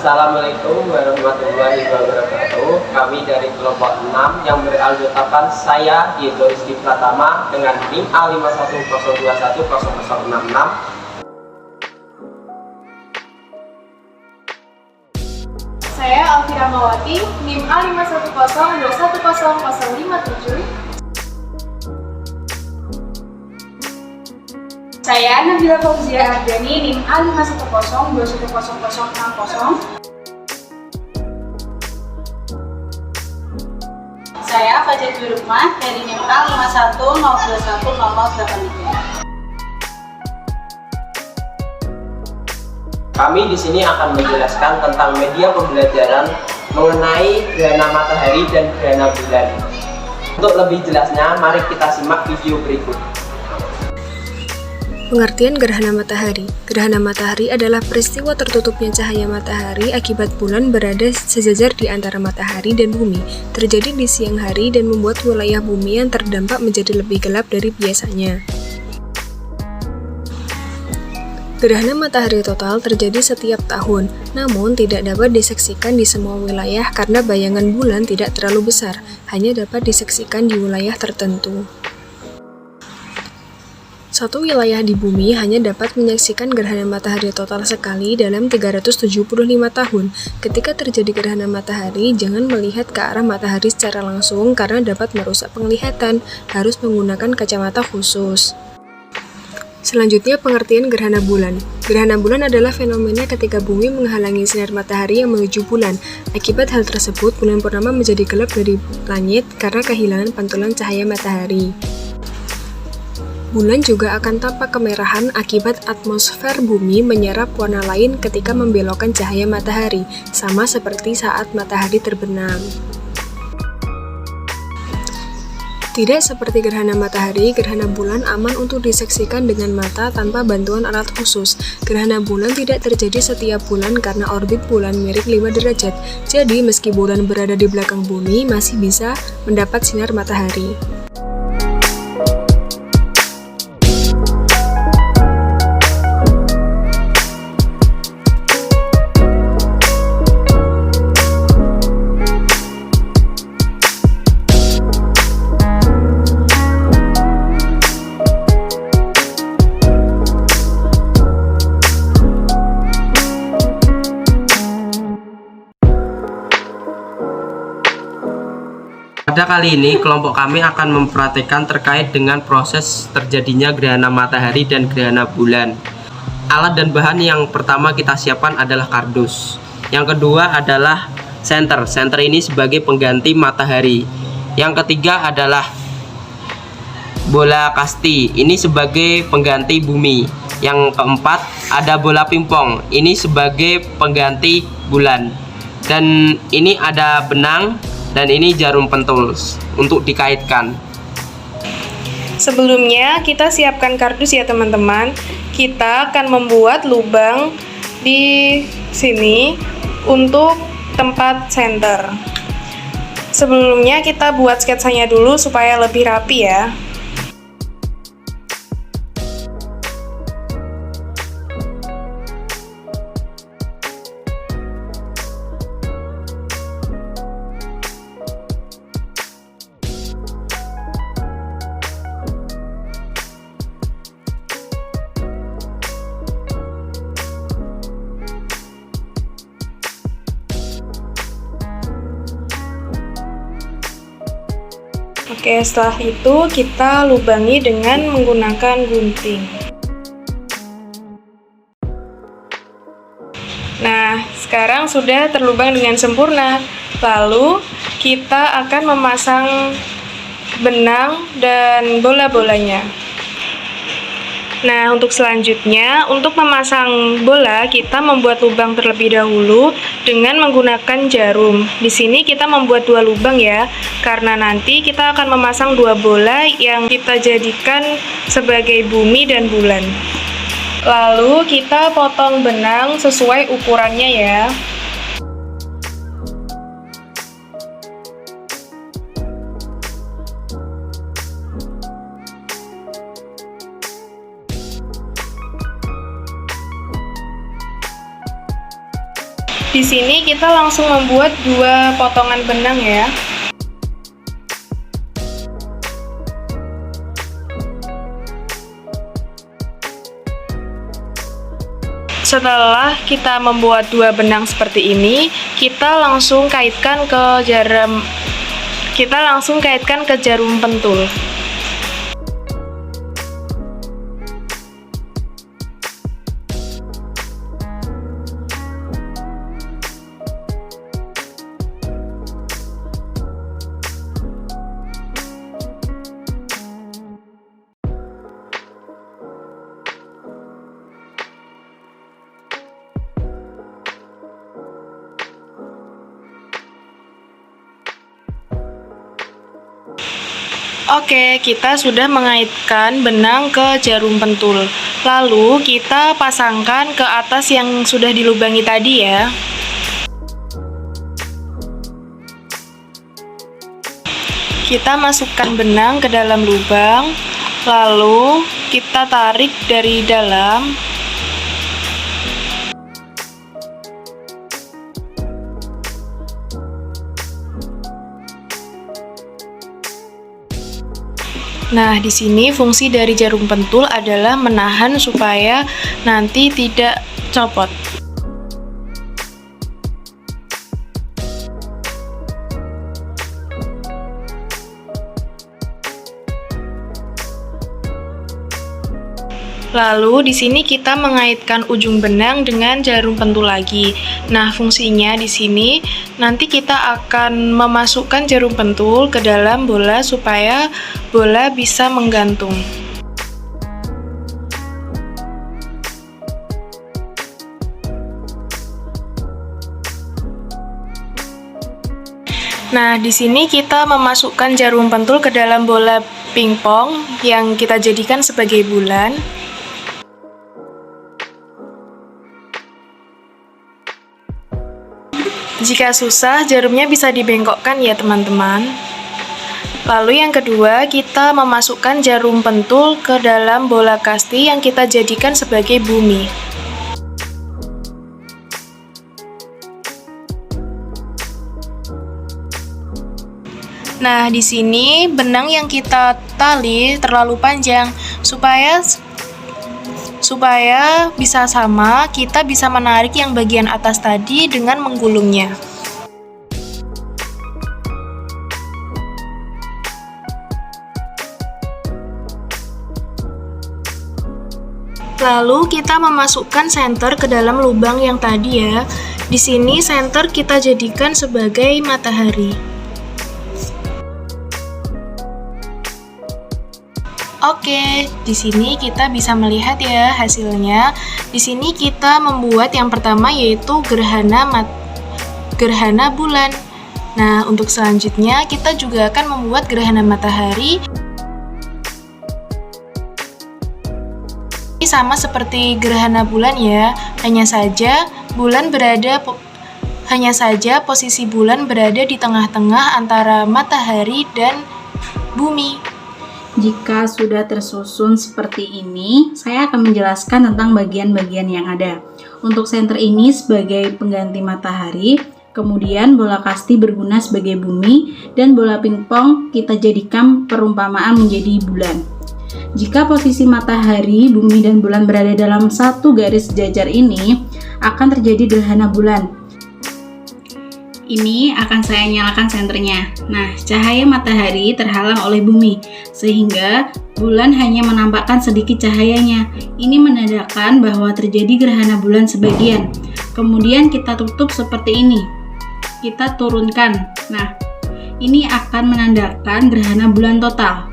Assalamualaikum warahmatullahi wabarakatuh. Kami dari kelompok 6 yang beranggotakan saya Diego Rizky Pratama dengan NIM A510210066. Saya Alfira Mawati, NIM A510210057. Saya Nabila Fauzia Ardani, NIM A510210060. Saya Fajar Jurukmah dari NIM A510210083. Kami di sini akan menjelaskan tentang media pembelajaran mengenai gerhana matahari dan gerhana bulan. Untuk lebih jelasnya, mari kita simak video berikut. Pengertian gerhana matahari. Gerhana matahari adalah peristiwa tertutupnya cahaya matahari akibat bulan berada sejajar di antara matahari dan bumi. Terjadi di siang hari dan membuat wilayah bumi yang terdampak menjadi lebih gelap dari biasanya. Gerhana matahari total terjadi setiap tahun, namun tidak dapat disaksikan di semua wilayah karena bayangan bulan tidak terlalu besar, hanya dapat disaksikan di wilayah tertentu. Satu wilayah di bumi hanya dapat menyaksikan gerhana matahari total sekali dalam 375 tahun. Ketika terjadi gerhana matahari, jangan melihat ke arah matahari secara langsung karena dapat merusak penglihatan, harus menggunakan kacamata khusus. Selanjutnya, pengertian gerhana bulan. Gerhana bulan adalah fenomena ketika bumi menghalangi sinar matahari yang menuju bulan. Akibat hal tersebut, bulan purnama menjadi gelap dari langit karena kehilangan pantulan cahaya matahari. Bulan juga akan tampak kemerahan akibat atmosfer bumi menyerap warna lain ketika membelokkan cahaya matahari, sama seperti saat matahari terbenam. Tidak seperti gerhana matahari, gerhana bulan aman untuk disaksikan dengan mata tanpa bantuan alat khusus. Gerhana bulan tidak terjadi setiap bulan karena orbit bulan miring 5 derajat. Jadi, meski bulan berada di belakang bumi, masih bisa mendapat sinar matahari. Pada kali ini, kelompok kami akan mempraktikkan terkait dengan proses terjadinya gerhana matahari dan gerhana bulan. Alat dan bahan yang pertama kita siapkan adalah kardus. Yang kedua adalah senter. Senter ini sebagai pengganti matahari. Yang ketiga adalah bola kasti. Ini sebagai pengganti bumi. Yang keempat ada bola pingpong. Ini sebagai pengganti bulan. Dan ini ada benang. Dan ini jarum pentul untuk dikaitkan. Sebelumnya kita siapkan kardus ya teman-teman. Kita akan membuat lubang di sini untuk tempat senter. Sebelumnya kita buat sketsanya dulu supaya lebih rapi ya. Oke, setelah itu kita lubangi dengan menggunakan gunting. Nah, sekarang sudah terlubang dengan sempurna. Lalu, kita akan memasang benang dan bola-bolanya. Nah, untuk selanjutnya, untuk memasang bola, kita membuat lubang terlebih dahulu dengan menggunakan jarum. Di sini kita membuat 2 lubang ya, karena nanti kita akan memasang 2 bola yang kita jadikan sebagai bumi dan bulan. Lalu kita potong benang sesuai ukurannya ya. Di sini kita langsung membuat 2 potongan benang ya. Setelah kita membuat 2 benang seperti ini, kita langsung kaitkan ke jarum pentul. Oke, kita sudah mengaitkan benang ke jarum pentul. Lalu kita pasangkan ke atas yang sudah dilubangi tadi ya. Kita masukkan benang ke dalam lubang, lalu kita tarik dari dalam. Nah, di sini fungsi dari jarum pentul adalah menahan supaya nanti tidak copot. Lalu di sini kita mengaitkan ujung benang dengan jarum pentul lagi. Nah, fungsinya di sini nanti kita akan memasukkan jarum pentul ke dalam bola supaya bola bisa menggantung. Nah, di sini kita memasukkan jarum pentul ke dalam bola pingpong yang kita jadikan sebagai bulan. Jika susah, jarumnya bisa dibengkokkan ya teman-teman. Lalu yang kedua, kita memasukkan jarum pentul ke dalam bola kasti yang kita jadikan sebagai bumi. Nah, di sini benang yang kita tali terlalu panjang supaya bisa sama, kita bisa menarik yang bagian atas tadi dengan menggulungnya. Lalu kita memasukkan senter ke dalam lubang yang tadi ya. Di sini senter kita jadikan sebagai matahari. Oke, di sini kita bisa melihat ya hasilnya. Di sini kita membuat yang pertama yaitu gerhana bulan. Nah, untuk selanjutnya kita juga akan membuat gerhana matahari. Sama seperti gerhana bulan ya, hanya saja posisi bulan berada di tengah-tengah antara matahari dan bumi. Jika sudah tersusun seperti ini, saya akan menjelaskan tentang bagian-bagian yang ada. Untuk senter ini sebagai pengganti matahari, kemudian bola kasti berguna sebagai bumi, dan bola pingpong kita jadikan perumpamaan menjadi bulan. Jika posisi matahari, bumi, dan bulan berada dalam satu garis sejajar ini, akan terjadi gerhana bulan. Ini akan saya nyalakan senternya. Nah, cahaya matahari terhalang oleh bumi, sehingga bulan hanya menampakkan sedikit cahayanya. Ini menandakan bahwa terjadi gerhana bulan sebagian. Kemudian kita tutup seperti ini. Kita turunkan. Nah, ini akan menandakan gerhana bulan total.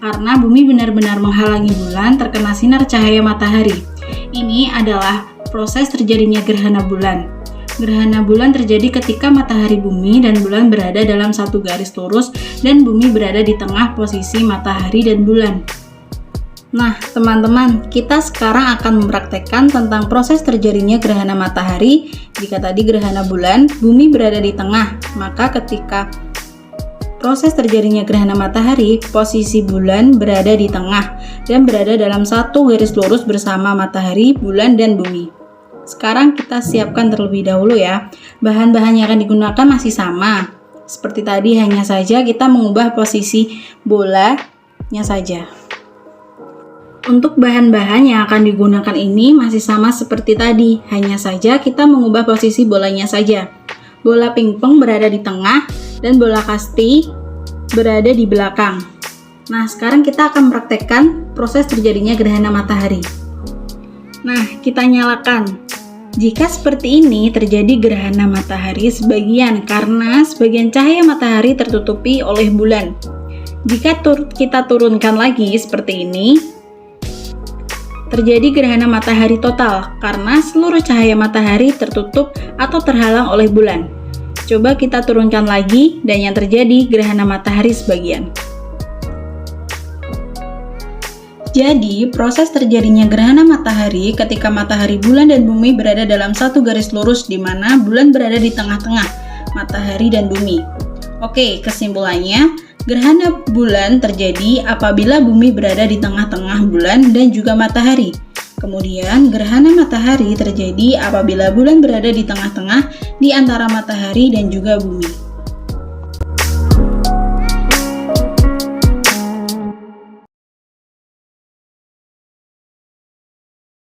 Karena bumi benar-benar menghalangi bulan terkena sinar cahaya matahari. Ini adalah proses terjadinya gerhana bulan. Gerhana bulan terjadi ketika matahari, bumi, dan bulan berada dalam satu garis lurus dan bumi berada di tengah posisi matahari dan bulan. Nah, teman-teman, kita sekarang akan mempraktekkan tentang proses terjadinya gerhana matahari. Jika tadi gerhana bulan, bumi berada di tengah, maka ketika proses terjadinya gerhana matahari, posisi bulan berada di tengah dan berada dalam satu garis lurus bersama matahari, bulan, dan bumi. Sekarang kita siapkan terlebih dahulu ya. Bahan-bahan yang akan digunakan masih sama. Seperti tadi, hanya saja kita mengubah posisi bolanya saja. Untuk bahan-bahan yang akan digunakan ini masih sama seperti tadi, hanya saja kita mengubah posisi bolanya saja. Bola pingpong berada di tengah dan bola kasti berada di belakang. Nah, sekarang kita akan mempraktekkan proses terjadinya gerhana matahari. Nah, kita nyalakan. Jika seperti ini terjadi gerhana matahari sebagian karena sebagian cahaya matahari tertutupi oleh bulan. Jika kita turunkan lagi seperti ini, terjadi gerhana matahari total karena seluruh cahaya matahari tertutup atau terhalang oleh bulan. Coba kita turunkan lagi dan yang terjadi gerhana matahari sebagian. Jadi, proses terjadinya gerhana matahari ketika matahari, bulan, dan bumi berada dalam satu garis lurus di mana bulan berada di tengah-tengah matahari dan bumi. Oke, kesimpulannya, gerhana bulan terjadi apabila bumi berada di tengah-tengah bulan dan juga matahari. Kemudian, gerhana matahari terjadi apabila bulan berada di tengah-tengah di antara matahari dan juga bumi.